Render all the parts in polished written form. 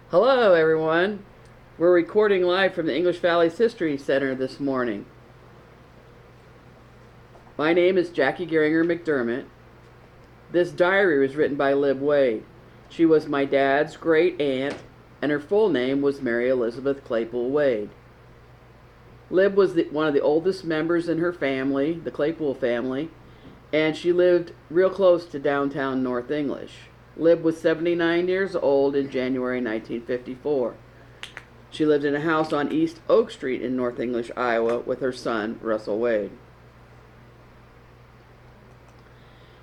Hello, everyone. We're recording live from the English Valley's History Center this morning. My name is Jackie Geringer McDermott. This diary was written by Lib Wade. She was my dad's great aunt, and her full name was Mary Elizabeth Claypool Wade. Lib was one of the oldest members in her family, the Claypool family, and she lived real close to downtown North English. Lib was 79 years old in January 1954. She lived in a house on East Oak Street in North English, Iowa, with her son, Russell Wade.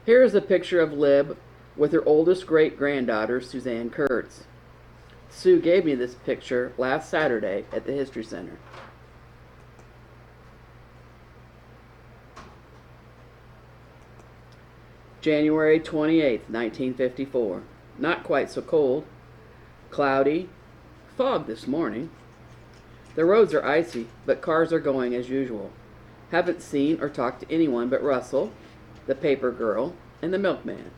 Here is a picture of Lib with her oldest great-granddaughter, Suzanne Kurtz. Sue gave me this picture last Saturday at the History Center. January 28th, 1954. Not quite so cold. Cloudy. Fog this morning. The roads are icy, but cars are going as usual. Haven't seen or talked to anyone but Russell, the paper girl, and the milkman.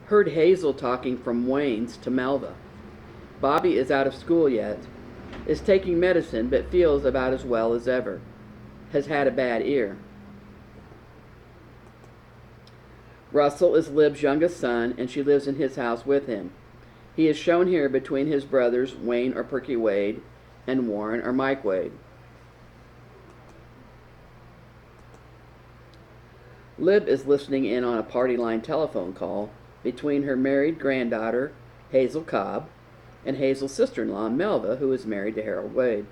Heard Hazel talking from Wayne's to Melva. Bobby is out of school yet. Is taking medicine but feels about as well as ever. Has had a bad ear. Russell is Lib's youngest son, and she lives in his house with him. He is shown here between his brothers, Wayne or Perky Wade, and Warren or Mike Wade. Lib is listening in on a party line telephone call between her married granddaughter, Hazel Cobb, and Hazel's sister-in-law, Melva, who is married to Harold Wade.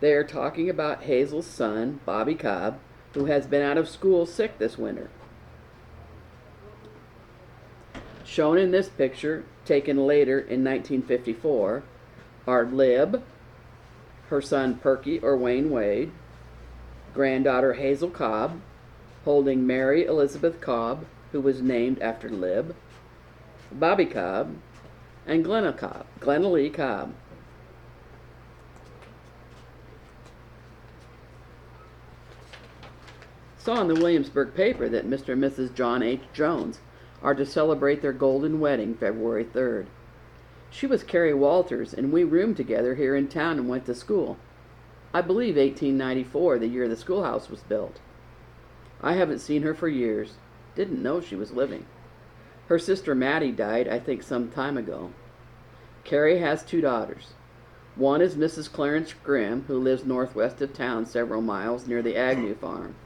They are talking about Hazel's son, Bobby Cobb, who has been out of school sick this winter. Shown in this picture, taken later in 1954, are Lib, her son Perky or Wayne Wade, granddaughter Hazel Cobb, holding Mary Elizabeth Cobb, who was named after Lib, Bobby Cobb, and Glenna Lee Cobb. Saw in the Williamsburg paper that Mr. and Mrs. John H. Jones are to celebrate their golden wedding February 3rd. She was Carrie Walters, and we roomed together here in town and went to school. I believe 1894, the year the schoolhouse was built. I haven't seen her for years. Didn't know she was living. Her sister Mattie died, I think, some time ago. Carrie has 2 daughters. One is Mrs. Clarence Grimm, who lives northwest of town several miles near the Agnew farm.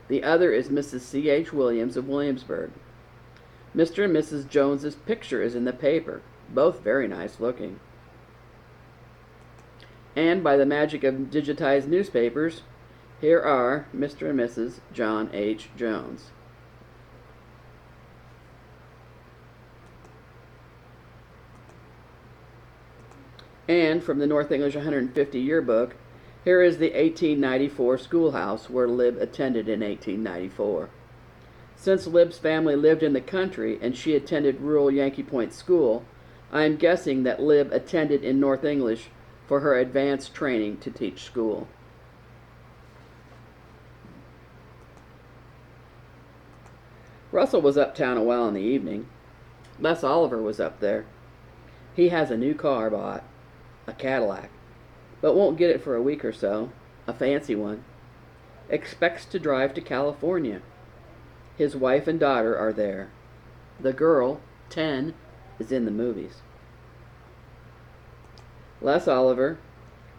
The other is Mrs. C.H. Williams of Williamsburg. Mr. and Mrs. Jones's picture is in the paper, both very nice looking. And by the magic of digitized newspapers, here are Mr. and Mrs. John H. Jones. And from the North English 150 yearbook, here is the 1894 schoolhouse where Lib attended in 1894. Since Lib's family lived in the country and she attended rural Yankee Point school, I am guessing that Lib attended in North English for her advanced training to teach school. Russell was uptown a while in the evening. Les Oliver was up there. He has a new car bought, a Cadillac, but won't get it for a week or so, a fancy one. Expects to drive to California. His wife and daughter are there. The girl, 10, is in the movies. Les Oliver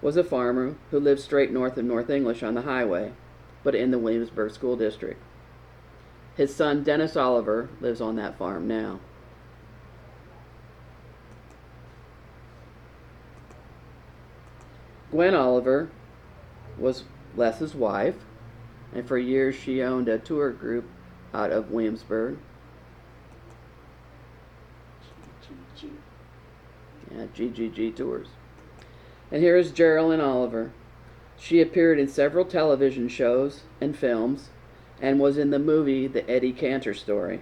was a farmer who lived straight north of North English on the highway, but in the Williamsburg School District. His son, Dennis Oliver, lives on that farm now. Gwen Oliver was Les's wife, and for years she owned a tour group out of Williamsburg. Yeah, GGG Tours. And here is Geraldine Oliver. She appeared in several television shows and films and was in the movie The Eddie Cantor Story.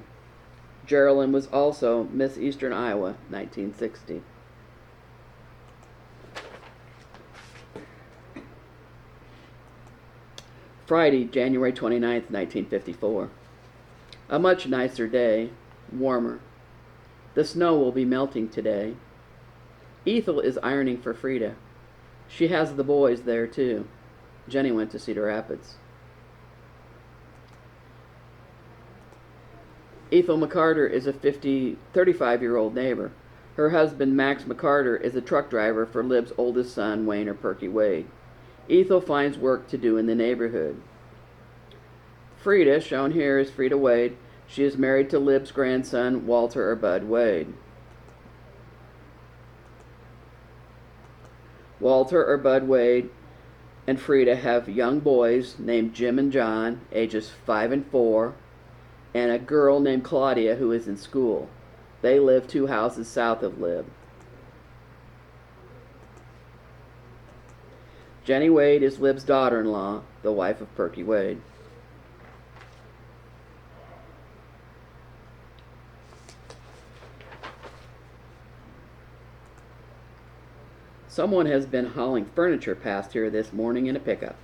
Geraldine was also Miss Eastern Iowa, 1960. Friday, January 29th, 1954. A much nicer day, warmer. The snow will be melting today. Ethel is ironing for Frida. She has the boys there, too. Jenny went to Cedar Rapids. Ethel McCarter is a 35-year-old neighbor. Her husband, Max McCarter, is a truck driver for Lib's oldest son, Wayne or Perky Wade. Ethel finds work to do in the neighborhood. Frida, shown here, is Frida Wade. She is married to Lib's grandson, Walter or Bud Wade. Walter or Bud Wade and Frida have young boys named Jim and John, ages 5 and 4, and a girl named Claudia who is in school. They live 2 houses south of Lib. Jenny Wade is Lib's daughter-in-law, the wife of Perky Wade. Someone has been hauling furniture past here this morning in a pickup.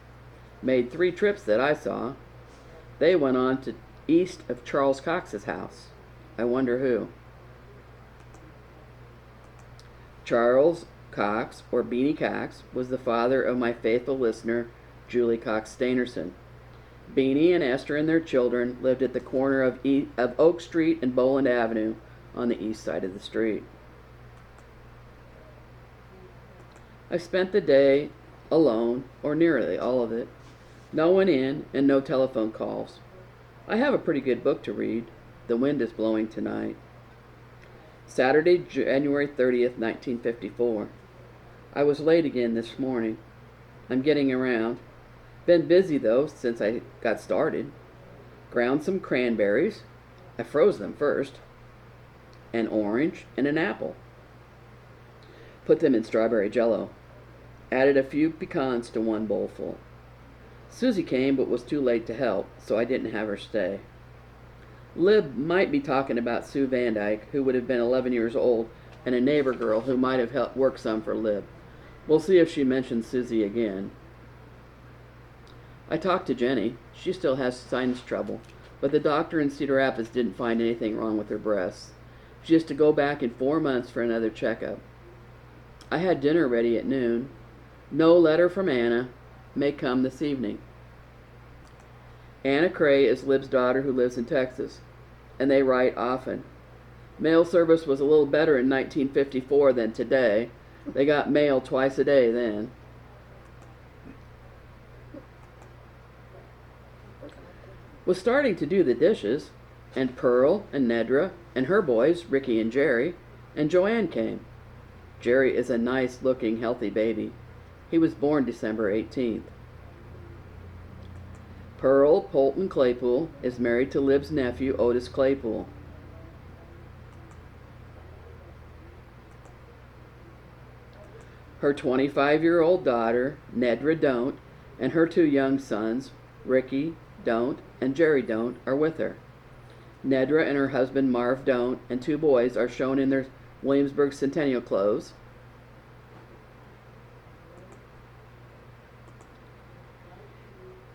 Made 3 trips that I saw. They went on to east of Charles Cox's house. I wonder who. Charles Cox, or Beanie Cox, was the father of my faithful listener, Julie Cox Stainerson. Beanie and Esther and their children lived at the corner of Oak Street and Boland Avenue on the east side of the street. I spent the day alone, or nearly all of it. No one in and no telephone calls. I have a pretty good book to read. The wind is blowing tonight. Saturday, January 30th, 1954. I was late again this morning. I'm getting around. Been busy, though, since I got started. Ground some cranberries. I froze them first. An orange and an apple. Put them in strawberry jello. Added a few pecans to 1 bowlful. Susie came but was too late to help, so I didn't have her stay. Lib might be talking about Sue Van Dyke, who would have been 11 years old, and a neighbor girl who might have helped work some for Lib. We'll see if she mentions Susie again. I talked to Jenny. She still has sinus trouble, but the doctor in Cedar Rapids didn't find anything wrong with her breasts. She has to go back in 4 months for another checkup. I had dinner ready at noon. No letter from Anna. May come this evening. Anna Cray is Lib's daughter who lives in Texas, and they write often. Mail service was a little better in 1954 than today. They got mail twice a day then. Was starting to do the dishes, and Pearl and Nedra and her boys, Ricky and Jerry, and Joanne came. Jerry is a nice-looking, healthy baby. He was born December 18th. Pearl Polton Claypool is married to Lib's nephew, Otis Claypool. Her 25-year-old daughter, Nedra Don't, and her 2 young sons, Ricky Don't and Jerry Don't, are with her. Nedra and her husband, Marv Don't, and 2 boys are shown in their Williamsburg Centennial clothes.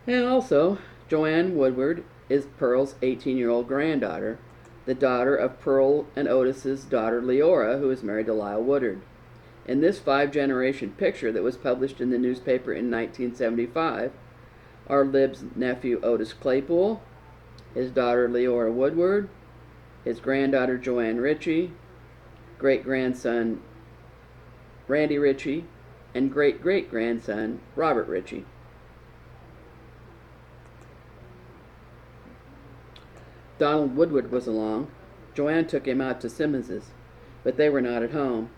And also, Joanne Woodward is Pearl's 18-year-old granddaughter, the daughter of Pearl and Otis's daughter Leora, who is married to Lyle Woodard. In this 5-generation picture that was published in the newspaper in 1975 are Lib's nephew Otis Claypool, his daughter Leora Woodward, his granddaughter Joanne Ritchie, great-grandson Randy Ritchie, and great-great-grandson Robert Ritchie. Donald Woodward was along. Joanne took him out to Simmons's, but they were not at home.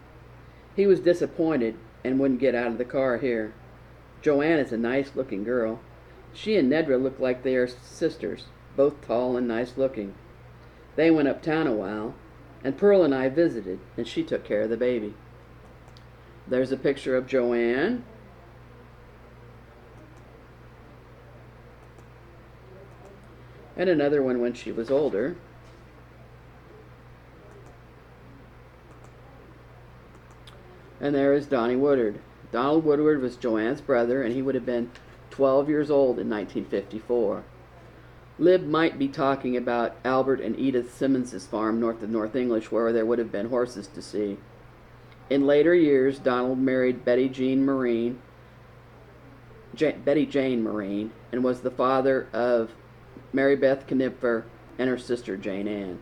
He was disappointed and wouldn't get out of the car here. Joanne is a nice-looking girl. She and Nedra look like they are sisters, both tall and nice-looking. They went uptown a while, and Pearl and I visited, and she took care of the baby. There's a picture of Joanne. And another one when she was older. And there is Donnie Woodard. Donald Woodward was Joanne's brother, and he would have been 12 years old in 1954. Lib might be talking about Albert and Edith Simmons's farm north of North English, where there would have been horses to see. In later years, Donald married Betty Jane Marine, and was the father of Mary Beth Knipfer and her sister Jane Ann.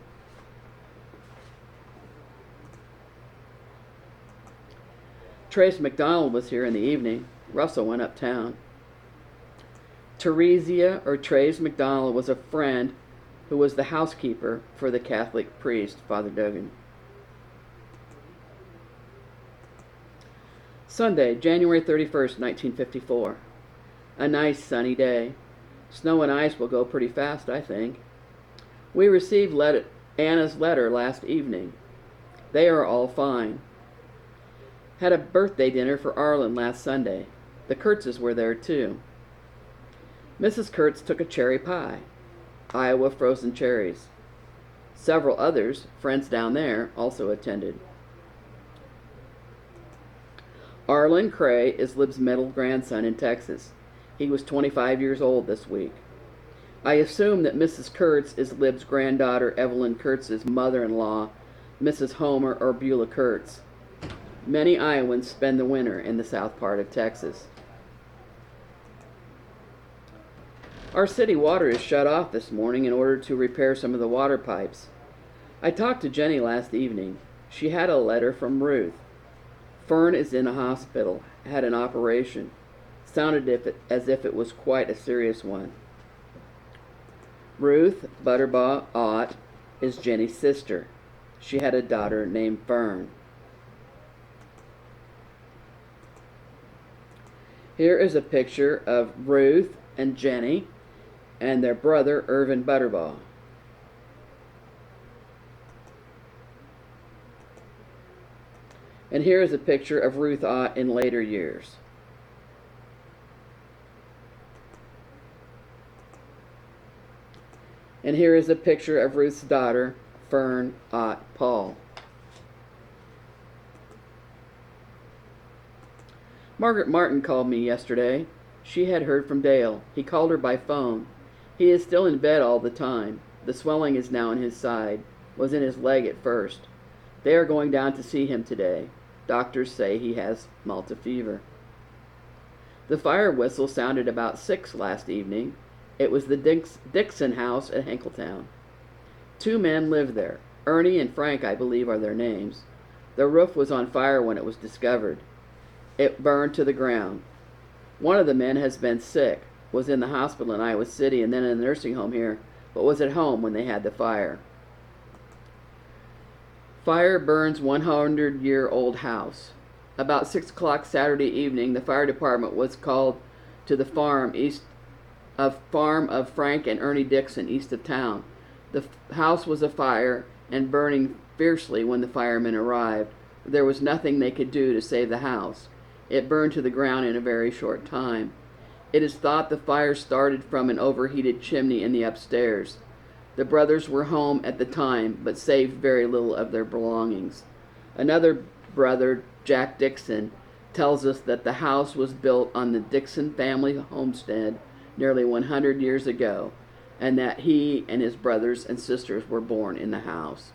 Trace McDonald was here in the evening. Russell went uptown. Teresia or Trace McDonald was a friend who was the housekeeper for the Catholic priest, Father Duggan. Sunday, January 31st, 1954. A nice sunny day. Snow and ice will go pretty fast, I think. We received Anna's letter last evening. They are all fine. Had a birthday dinner for Arlen last Sunday. The Kurtzes were there too. Mrs. Kurtz took a cherry pie. Iowa frozen cherries. Several others, friends down there, also attended. Arlen Cray is Lib's middle grandson in Texas. He was 25 years old this week. I assume that Mrs. Kurtz is Lib's granddaughter Evelyn Kurtz's mother-in-law, Mrs. Homer or Beulah Kurtz. Many Iowans spend the winter in the south part of Texas. Our city water is shut off this morning in order to repair some of the water pipes. I talked to Jenny last evening. She had a letter from Ruth. Fern is in a hospital, had an operation. Sounded as if it was quite a serious one. Ruth Butterbaugh Ott is Jenny's sister. She had a daughter named Fern. Here is a picture of Ruth and Jenny and their brother Irvin Butterbaugh. And here is a picture of Ruth Ott in later years. And here is a picture of Ruth's daughter, Fern Ott Paul. Margaret Martin called me yesterday. She had heard from Dale. He called her by phone. He is still in bed all the time. The swelling is now in his side, was in his leg at first. They are going down to see him today. Doctors say he has Malta fever. The fire whistle sounded about 6 last evening. It was the Dixon house at Hankletown. 2 men live there. Ernie and Frank, I believe, are their names. The roof was on fire when it was discovered. It burned to the ground. One of the men has been sick, was in the hospital in Iowa City and then in a nursing home here, but was at home when they had the fire. Fire burns 100-year-old house. About 6 o'clock Saturday evening, the fire department was called to the farm of Frank and Ernie Dixon, east of town. The house was afire and burning fiercely when the firemen arrived. There was nothing they could do to save the house. It burned to the ground in a very short time. It is thought the fire started from an overheated chimney in the upstairs. The brothers were home at the time, but saved very little of their belongings. Another brother, Jack Dixon, tells us that the house was built on the Dixon family homestead nearly 100 years ago, and that he and his brothers and sisters were born in the house.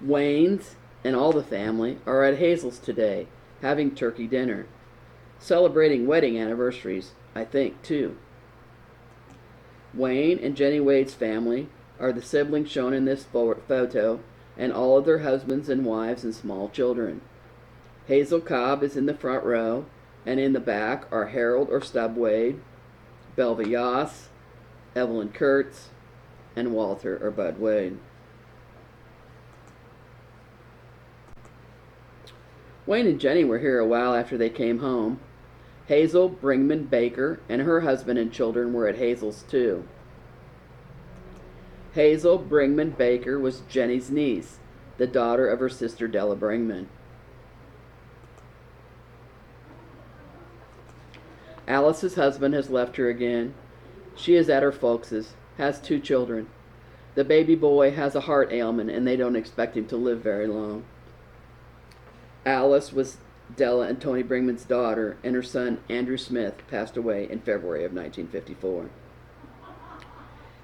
Wayne's and all the family are at Hazel's today, having turkey dinner. Celebrating wedding anniversaries, I think, too. Wayne and Jenny Wade's family are the siblings shown in this photo, and all of their husbands and wives and small children. Hazel Cobb is in the front row, and in the back are Harold or Stub Wade, Belva Yoss, Evelyn Kurtz, and Walter or Bud Wade. Wayne and Jenny were here a while after they came home. Hazel Bringman Baker and her husband and children were at Hazel's too. Hazel Bringman Baker was Jenny's niece, the daughter of her sister Della Bringman. Alice's husband has left her again. She is at her folks's, has 2 children. The baby boy has a heart ailment and they don't expect him to live very long. Alice was Della and Tony Bringman's daughter, and her son Andrew Smith passed away in February of 1954.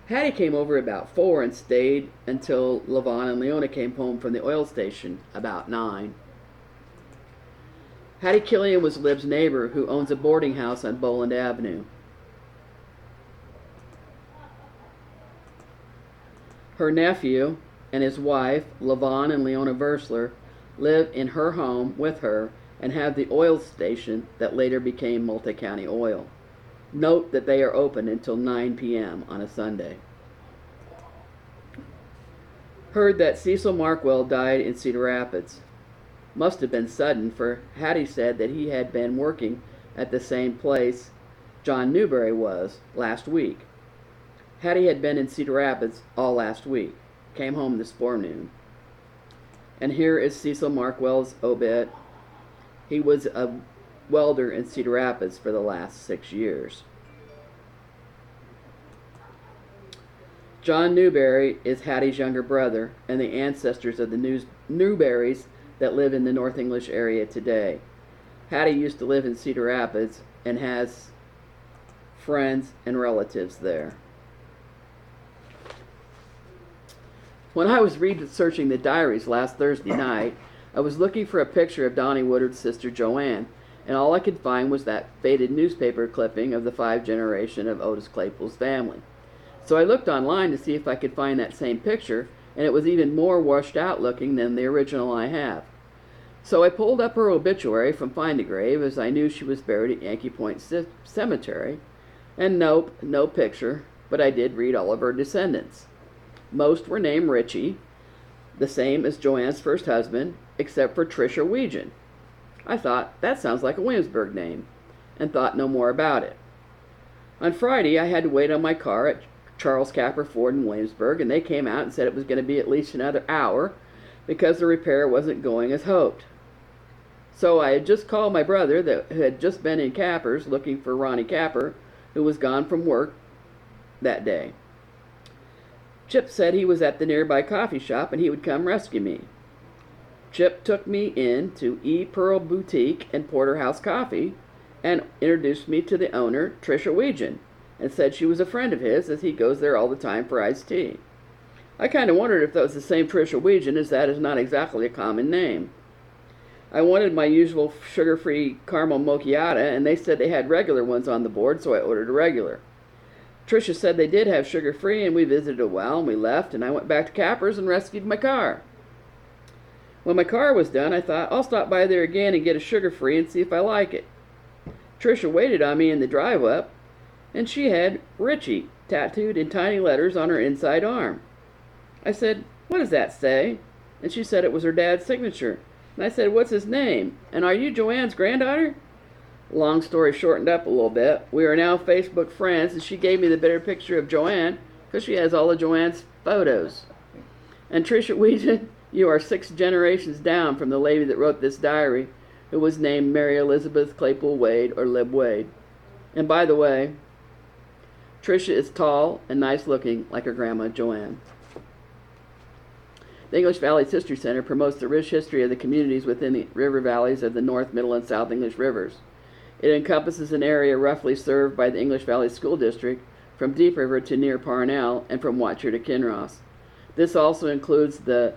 Hattie came over about 4 and stayed until Levon and Leona came home from the oil station about 9. Hattie Killian was Lib's neighbor who owns a boarding house on Boland Avenue. Her nephew and his wife, Levon and Leona Versler, live in her home with her and have the oil station that later became Multi-County Oil. Note that they are open until 9 p.m. on a Sunday. Heard that Cecil Markwell died in Cedar Rapids. Must have been sudden, for Hattie said that he had been working at the same place John Newberry was last week. Hattie had been in Cedar Rapids all last week. Came home this forenoon. And here is Cecil Markwell's obit. He was a welder in Cedar Rapids for the last 6 years. John Newberry is Hattie's younger brother and the ancestors of the Newberries that live in the North English area today. Hattie used to live in Cedar Rapids and has friends and relatives there. When I was researching the diaries last Thursday night, I was looking for a picture of Donnie Woodard's sister Joanne, and all I could find was that faded newspaper clipping of the 5th generation of Otis Claypool's family. So I looked online to see if I could find that same picture, and it was even more washed out looking than the original I have. So I pulled up her obituary from Find a Grave, as I knew she was buried at Yankee Point Cemetery, and nope, no picture, but I did read all of her descendants. Most were named Ritchie, the same as Joanne's first husband, except for Tricia Weegan. I thought, that sounds like a Williamsburg name, and thought no more about it. On Friday, I had to wait on my car at Charles Capper Ford in Williamsburg, and they came out and said it was going to be at least another hour because the repair wasn't going as hoped. So I had just called my brother that had just been in Capper's looking for Ronnie Capper, who was gone from work that day. Chip said he was at the nearby coffee shop and he would come rescue me. Chip took me in to E. Pearl Boutique and Porterhouse Coffee and introduced me to the owner, Tricia Weegan, and said she was a friend of his as he goes there all the time for iced tea. I kind of wondered if that was the same Tricia Weegan, as that is not exactly a common name. I wanted my usual sugar-free caramel macchiato, and they said they had regular ones on the board, so I ordered a regular. Tricia said they did have sugar-free, and we visited a while, and we left, and I went back to Capper's and rescued my car. When my car was done, I thought, I'll stop by there again and get a sugar-free and see if I like it. Tricia waited on me in the drive-up, and she had Ritchie tattooed in tiny letters on her inside arm. I said, what does that say? And she said it was her dad's signature. And I said, what's his name? And are you Joanne's granddaughter? Long story shortened up a little bit. We are now Facebook friends, and she gave me the better picture of Joanne because she has all of Joanne's photos. And Tricia Weegan, you are 6 generations down from the lady that wrote this diary, who was named Mary Elizabeth Claypool Wade, or Lib Wade. And by the way, Tricia is tall and nice looking like her grandma Joanne. The English Valley's History Center promotes the rich history of the communities within the river valleys of the North, Middle, and South English rivers. It encompasses an area roughly served by the English Valley School District from Deep River to near Parnell and from Watcher to Kinross. This also includes the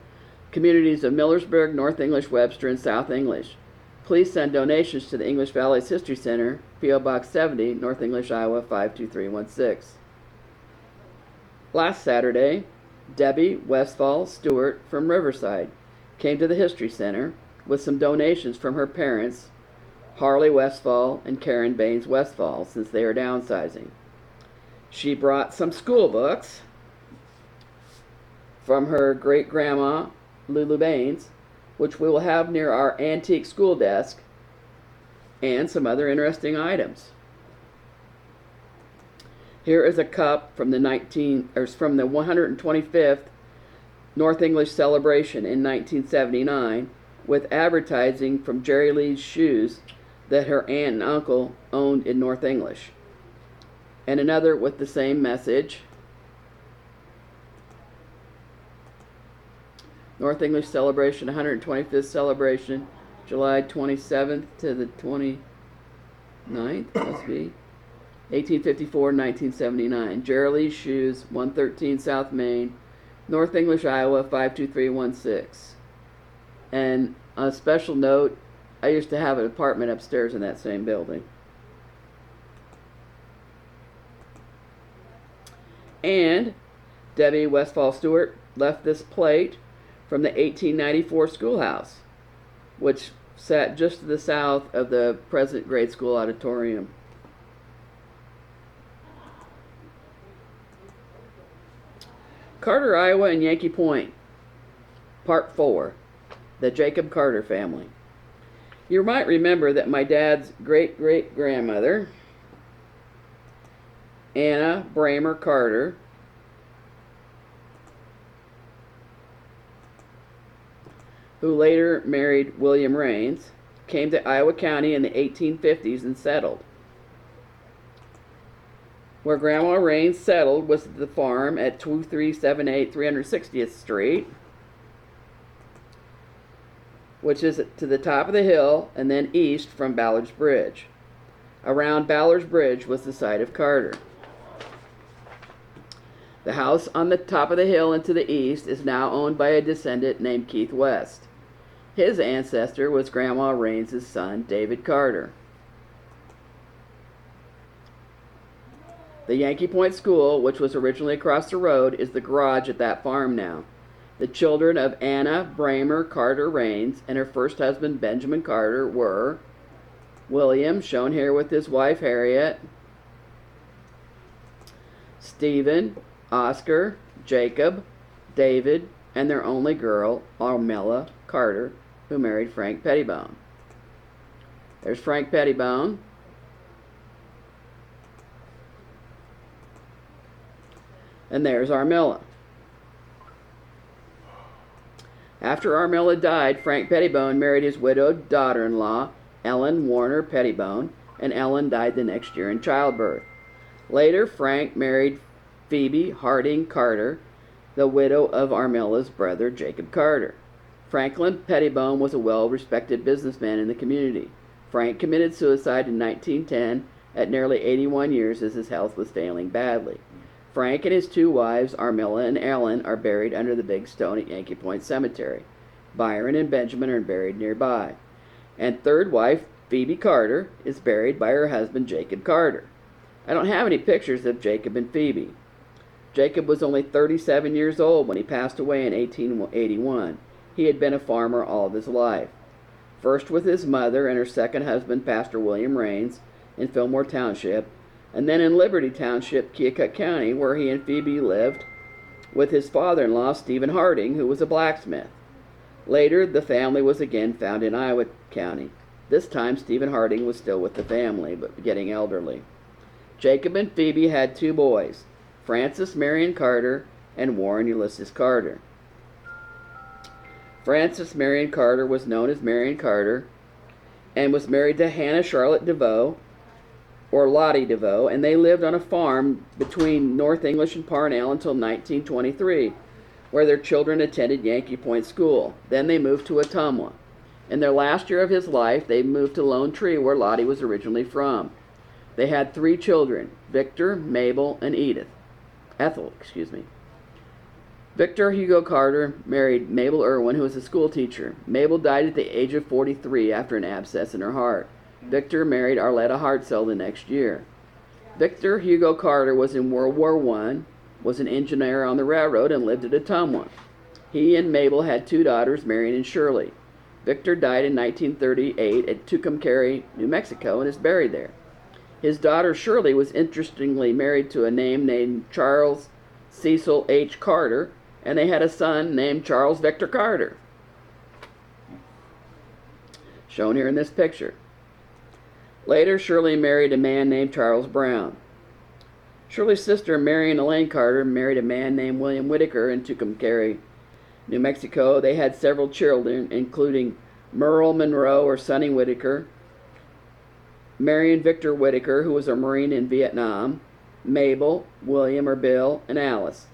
communities of Millersburg, North English, Webster, and South English. Please send donations to the English Valley's History Center, P.O. Box 70, North English, Iowa 52316. Last Saturday, Debbie Westfall Stewart from Riverside came to the History Center with some donations from her parents, Harley Westfall and Karen Baines Westfall, since they are downsizing. She brought some school books from her great-grandma, Lulu Baines, which we will have near our antique school desk, and some other interesting items. Here is a cup from the 125th North English celebration in 1979 with advertising from Jerry Lee's shoes that her aunt and uncle owned in North English. And another with the same message. North English celebration, 125th celebration, July 27th to the 29th, must be. 1854 to 1979. Gerald Shoes, 113 South Main, North English, Iowa, 52316. And on a special note, I used to have an apartment upstairs in that same building. And Debbie Westfall Stewart left this plate from the 1894 schoolhouse, which sat just to the south of the present grade school auditorium. Carter, Iowa and Yankee Point, Part 4, the Jacob Carter family. You might remember that my dad's great-great-grandmother, Anna Bramer Carter, who later married William Raines, came to Iowa County in the 1850s and settled. Where Grandma Raines settled was the farm at 2378 360th Street, which is to the top of the hill and then east from Ballard's Bridge. Around Ballard's Bridge was the site of Carter. The house on the top of the hill and to the east is now owned by a descendant named Keith West. His ancestor was Grandma Raines' son, David Carter. The Yankee Point School, which was originally across the road, is the garage at that farm now. The children of Anna Bramer Carter Raines and her first husband, Benjamin Carter, were William, shown here with his wife, Harriet, Stephen, Oscar, Jacob, David, and their only girl, Armella Carter, who married Frank Pettibone. There's Frank Pettibone. And there's Armella. After Armella died, Frank Pettibone married his widowed daughter-in-law, Ellen Warner Pettibone, and Ellen died the next year in childbirth. Later, Frank married Phoebe Harding Carter, the widow of Armella's brother, Jacob Carter. Franklin Pettibone was a well-respected businessman in the community. Frank committed suicide in 1910 at nearly 81 years as his health was failing badly. Frank and his two wives, Armella and Ellen, are buried under the big stone at Yankee Point Cemetery. Byron and Benjamin are buried nearby. And third wife, Phoebe Carter, is buried by her husband, Jacob Carter. I don't have any pictures of Jacob and Phoebe. Jacob was only 37 years old when he passed away in 1881. He had been a farmer all of his life. First with his mother and her second husband, Pastor William Raines, in Fillmore Township, and then in Liberty Township, Keokuk County, where he and Phoebe lived with his father-in-law, Stephen Harding, who was a blacksmith. Later, the family was again found in Iowa County. This time, Stephen Harding was still with the family, but getting elderly. Jacob and Phoebe had two boys, Francis Marion Carter and Warren Ulysses Carter. Francis Marion Carter was known as Marion Carter and was married to Hannah Charlotte DeVoe, or Lottie DeVoe, and they lived on a farm between North English and Parnell until 1923, where their children attended Yankee Point School. Then they moved to Ottumwa. In their last year of his life, they moved to Lone Tree, where Lottie was originally from. They had three children, Victor, Mabel, and Ethel. Victor Hugo Carter married Mabel Irwin, who was a school teacher. Mabel died at the age of 43 after an abscess in her heart. Victor married Arletta Hartzell the next year. Victor Hugo Carter was in World War I, was an engineer on the railroad, and lived at Ottumwa. He and Mabel had two daughters, Marion and Shirley. Victor died in 1938 at Tucumcari, New Mexico, and is buried there. His daughter Shirley was interestingly married to a name named Charles Cecil H. Carter, and they had a son named Charles Victor Carter, shown here in this picture. Later, Shirley married a man named Charles Brown. Shirley's sister, Marion Elaine Carter, married a man named William Whitaker in Tucumcari, New Mexico. They had several children, including Merle Monroe or Sonny Whitaker, Marion Victor Whitaker, who was a Marine in Viet Nam, Mabel, William or Bill, and Alice.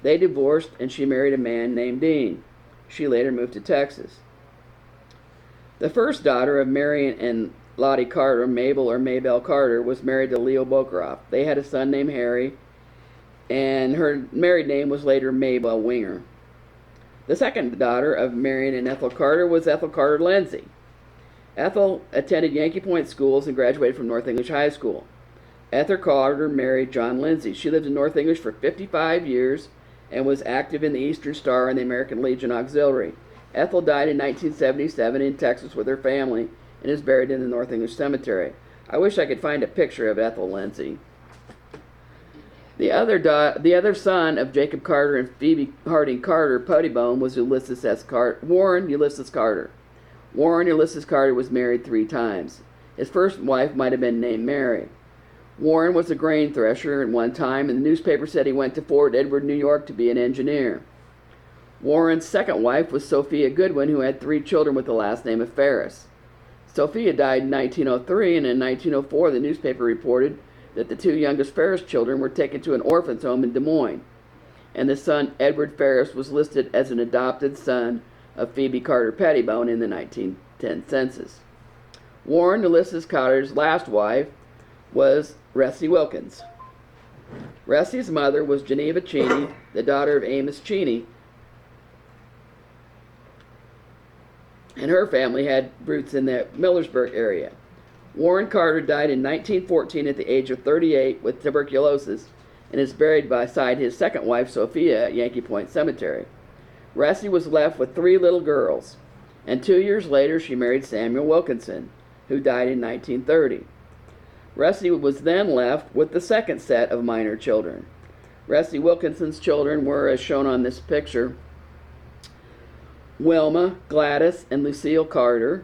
They divorced, and she married a man named Dean. She later moved to Texas. The first daughter of Marion and Lottie Carter, Mabel or Maybelle Carter, was married to Leo Bokroff. They had a son named Harry, and her married name was later Mabel Winger. The second daughter of Marion and Ethel Carter was Ethel Carter Lindsay. Ethel attended Yankee Point schools and graduated from North English High School. Ethel Carter married John Lindsay. She lived in North English for 55 years and was active in the Eastern Star and the American Legion Auxiliary. Ethel died in 1977 in Texas with her family and is buried in the North English Cemetery. I wish I could find a picture of Ethel Lindsay. The other son of Jacob Carter and Phoebe Harding Carter, Pettibone, was Warren Ulysses Carter. Warren Ulysses Carter was married 3 times. His first wife might have been named Mary. Warren was a grain thresher at one time, and the newspaper said he went to Fort Edward, New York to be an engineer. Warren's second wife was Sophia Goodwin, who had 3 children with the last name of Ferris. Sophia died in 1903, and in 1904 the newspaper reported that the 2 youngest Ferris children were taken to an orphan's home in Des Moines, and the son Edward Ferris was listed as an adopted son of Phoebe Carter Pettibone in the 1910 census. Warren Ulysses Carter's last wife was Ressie Wilkins. Ressie's mother was Geneva Cheney, the daughter of Amos Cheney, and her family had roots in the Millersburg area. Warren Carter died in 1914 at the age of 38 with tuberculosis and is buried beside his second wife, Sophia, at Yankee Point Cemetery. Ressie was left with 3 little girls, and 2 years later she married Samuel Wilkinson, who died in 1930. Ressie was then left with the second set of minor children. Ressie Wilkinson's children were, as shown on this picture, Wilma, Gladys, and Lucille Carter,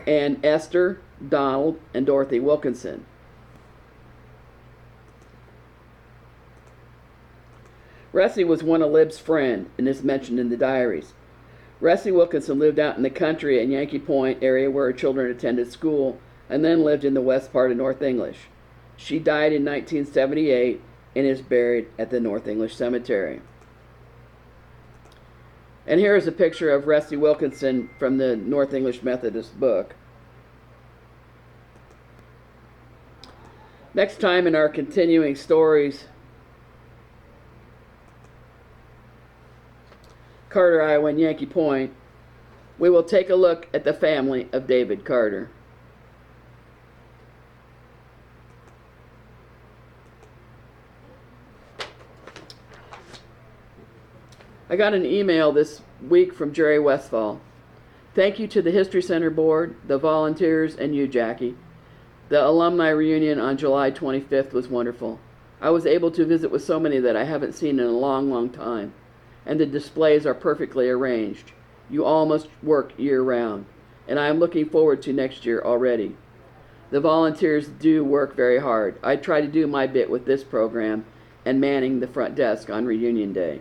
and Esther, Donald, and Dorothy Wilkinson. Ressie was one of Lib's friends and is mentioned in the diaries. Ressie Wilkinson lived out in the country at Yankee Point area where her children attended school and then lived in the west part of North English. She died in 1978 and is buried at the North English Cemetery. And here is a picture of Ressie Wilkinson from the North English Methodist book. Next time in our continuing stories, Carter, Iowa and Yankee Point, we will take a look at the family of David Carter. I got an email this week from Jerry Westfall. Thank you to the History Center Board, the volunteers, and you, Jackie. The alumni reunion on July 25th was wonderful. I was able to visit with so many that I haven't seen in a long, long time, and the displays are perfectly arranged. You all must work year-round, and I am looking forward to next year already. The volunteers do work very hard. I try to do my bit with this program and manning the front desk on reunion day.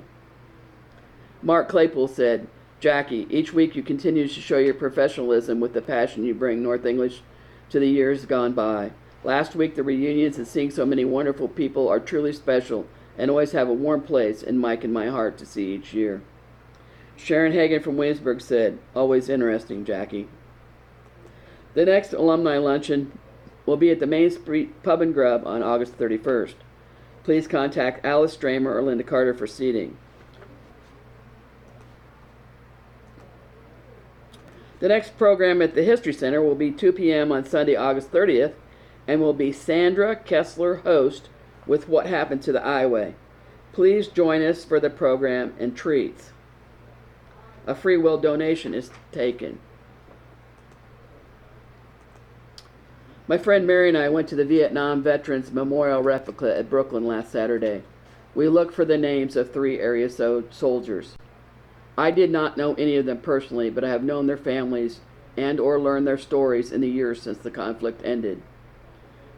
Mark Claypool said, Jackie, each week you continue to show your professionalism with the passion you bring North English to the years gone by. Last week, the reunions and seeing so many wonderful people are truly special and always have a warm place in Mike and my heart to see each year. Sharon Hagan from Williamsburg said, always interesting, Jackie. The next alumni luncheon will be at the Main Street Pub and Grub on August 31st. Please contact Alice Stramer or Linda Carter for seating. The next program at the History Center will be 2 p.m. on Sunday, August 30th, and will be Sandra Kessler host with What Happened to the Iowa. Please join us for the program and treats. A free will donation is taken. My friend Mary and I went to the Viet Nam Veterans Memorial Replica at Brooklyn last Saturday. We looked for the names of 3 area soldiers. I did not know any of them personally, but I have known their families and or learned their stories in the years since the conflict ended.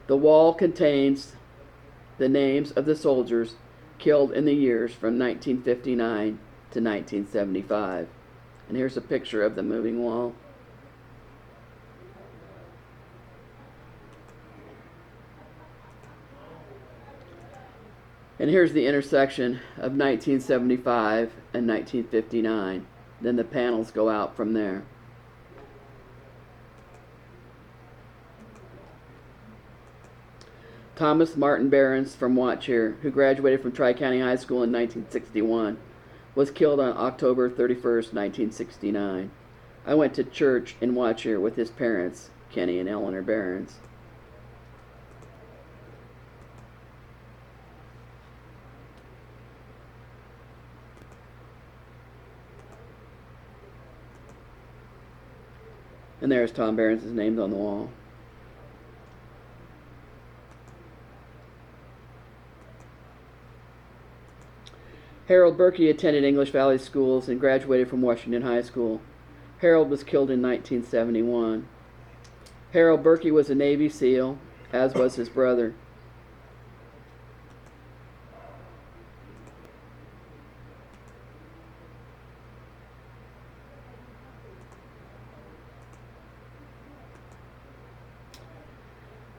The wall contains the names of the soldiers killed in the years from 1959 to 1975. And here's a picture of the moving wall. And here's the intersection of 1975 and 1959. Then the panels go out from there. Thomas Martin Behrens from Watcher, who graduated from Tri-County High School in 1961, was killed on October 31st, 1969. I went to church in Watcher with his parents, Kenny and Eleanor Behrens. And there's Tom Behrens' name on the wall. Harold Berkey attended English Valley Schools and graduated from Washington High School. Harold was killed in 1971. Harold Berkey was a Navy SEAL, as was his brother.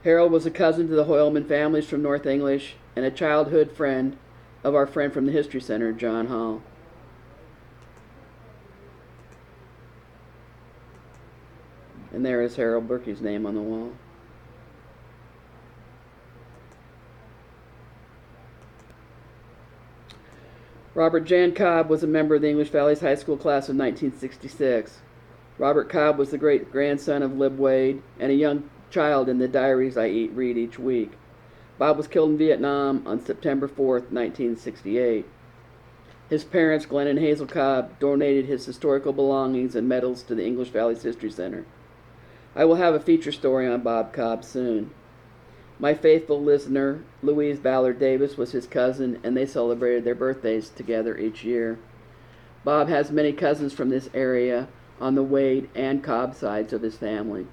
Harold was a cousin to the Hoyleman families from North English and a childhood friend of our friend from the History Center, John Hall. And there is Harold Berkey's name on the wall. Robert Jan Cobb was a member of the English Valley's high school class of 1966. Robert Cobb was the great-grandson of Lib Wade and a young child in the diaries I read each week. Bob was killed in Vietnam on September 4th, 1968. His parents, Glenn and Hazel Cobb, donated his historical belongings and medals to the English Valley's History Center. I will have a feature story on Bob Cobb soon. My faithful listener, Louise Ballard Davis, was his cousin, and they celebrated their birthdays together each year. Bob has many cousins from this area on the Wade and Cobb sides of his family.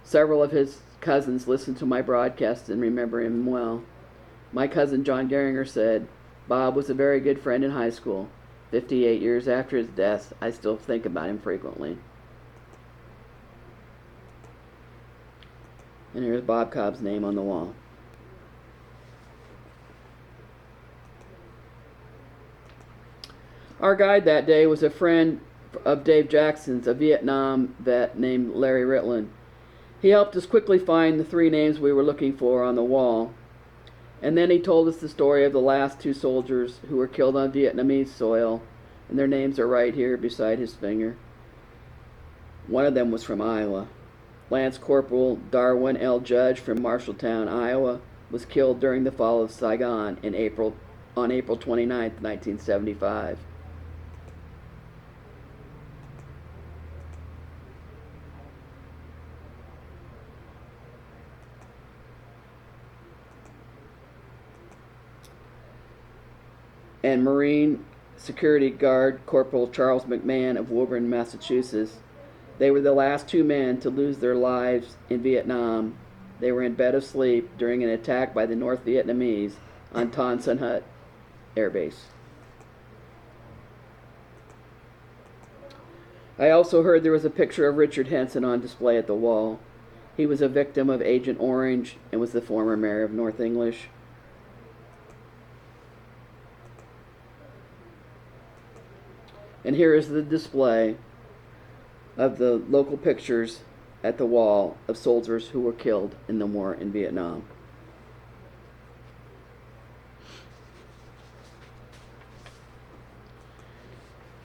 Several of his cousins listen to my broadcasts and remember him well. My cousin John Geringer said, Bob was a very good friend in high school. 58 years after his death, I still think about him frequently. And here's Bob Cobb's name on the wall. Our guide that day was a friend of Dave Jackson's, a Viet Nam vet named Larry Ritland. He helped us quickly find the three names we were looking for on the wall, and then he told us the story of the last two soldiers who were killed on Vietnamese soil, and their names are right here beside his finger. One of them was from Iowa. Lance Corporal Darwin L. Judge from Marshalltown, Iowa, was killed during the fall of Saigon on April 29, 1975. And Marine Security Guard Corporal Charles McMahon of Woburn, Massachusetts. They were the last two men to lose their lives in Vietnam. They were in bed asleep during an attack by the North Vietnamese on Ton Son Hut Air Base. I also heard there was a picture of Richard Henson on display at the wall. He was a victim of Agent Orange and was the former mayor of North English. And here is the display of the local pictures at the wall of soldiers who were killed in the war in Vietnam.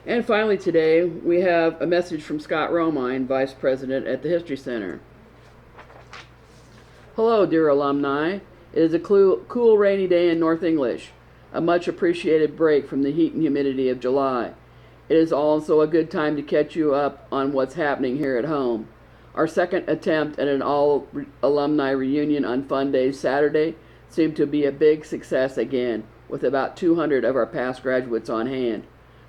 And finally today, we have a message from Scott Romine, Vice President at the History Center. Hello, dear alumni. It is a cool rainy day in North English, a much appreciated break from the heat and humidity of July. It is also a good time to catch you up on what's happening here at home. Our second attempt at an all-alumni reunion on Fun Day Saturday seemed to be a big success again, with about 200 of our past graduates on hand.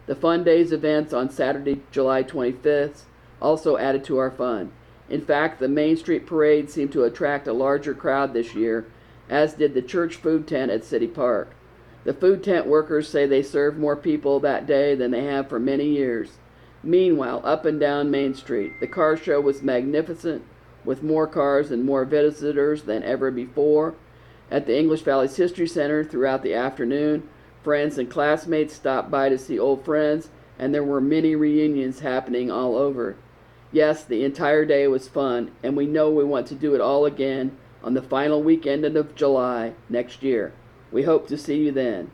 The Fun Days events on Saturday, July 25th also added to our fun. In fact, the Main Street Parade seemed to attract a larger crowd this year, as did the church food tent at City Park. The food tent workers say they served more people that day than they have for many years. Meanwhile, up and down Main Street, the car show was magnificent, with more cars and more visitors than ever before. At the English Valley's History Center throughout the afternoon, friends and classmates stopped by to see old friends, and there were many reunions happening all over. Yes, the entire day was fun, and we know we want to do it all again on the final weekend of July next year. We hope to see you then.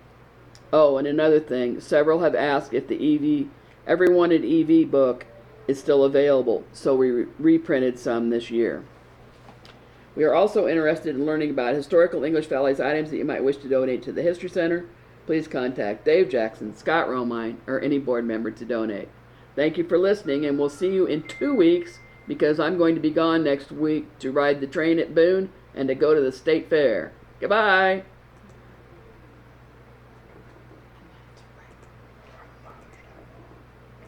Oh, and another thing, several have asked if the Every Wanted EV book is still available, so we reprinted some this year. We are also interested in learning about historical English Valley's items that you might wish to donate to the History Center. Please contact Dave Jackson, Scott Romine, or any board member to donate. Thank you for listening, and we'll see you in 2 weeks because I'm going to be gone next week to ride the train at Boone and to go to the state fair. Goodbye!